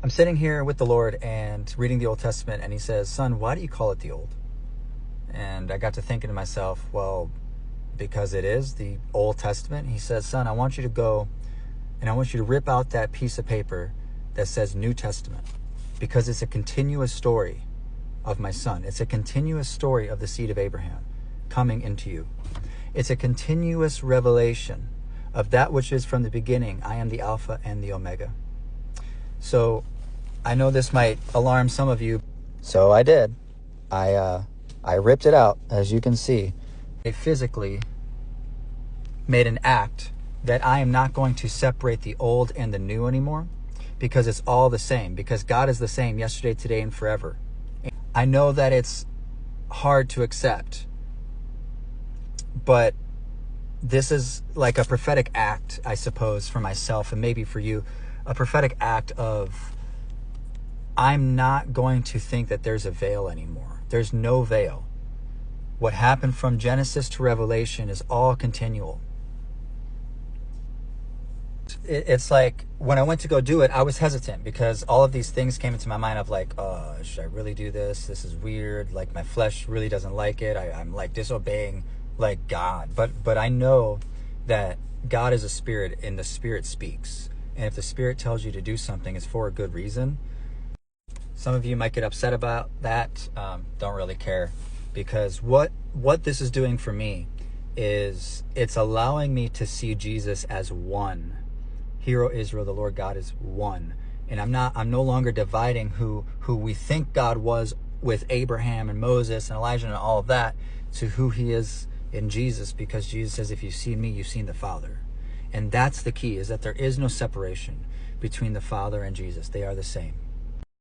I'm sitting here with the Lord and reading the Old Testament, and he says, son, why do you call it the Old? And I got to thinking to myself, well, because it is the Old Testament. He says, son, I want you to go and I want you to rip out that piece of paper that says New Testament, because it's a continuous story of my son. It's a continuous story of the seed of Abraham coming into you. It's a continuous revelation of that which is from the beginning. I am the Alpha and the Omega. So I know this might alarm some of you. So I did. I ripped it out, as you can see. I physically made an act that I am not going to separate the old and the new anymore, because it's all the same, because God is the same yesterday, today, and forever. I know that it's hard to accept, but this is like a prophetic act, I suppose, for myself and maybe for you, a prophetic act of, I'm not going to think that there's a veil anymore. There's no veil. What happened from Genesis to Revelation is all continual. It's like when I went to go do it, I was hesitant because all of these things came into my mind of like, should I really do this? This is weird. Like my flesh really doesn't like it. I'm like disobeying like God. But I know that God is a spirit and the spirit speaks. And if the spirit tells you to do something, it's for a good reason. Some of you might get upset about that. Don't really care, because what this is doing for me is it's allowing me to see Jesus as one. Hear, O Israel, the Lord God is one. And I'm no longer dividing who we think God was with Abraham and Moses and Elijah and all of that to who he is in Jesus, because Jesus says, if you've seen me, you've seen the Father. And that's the key, is that there is no separation between the Father and Jesus. They are the same.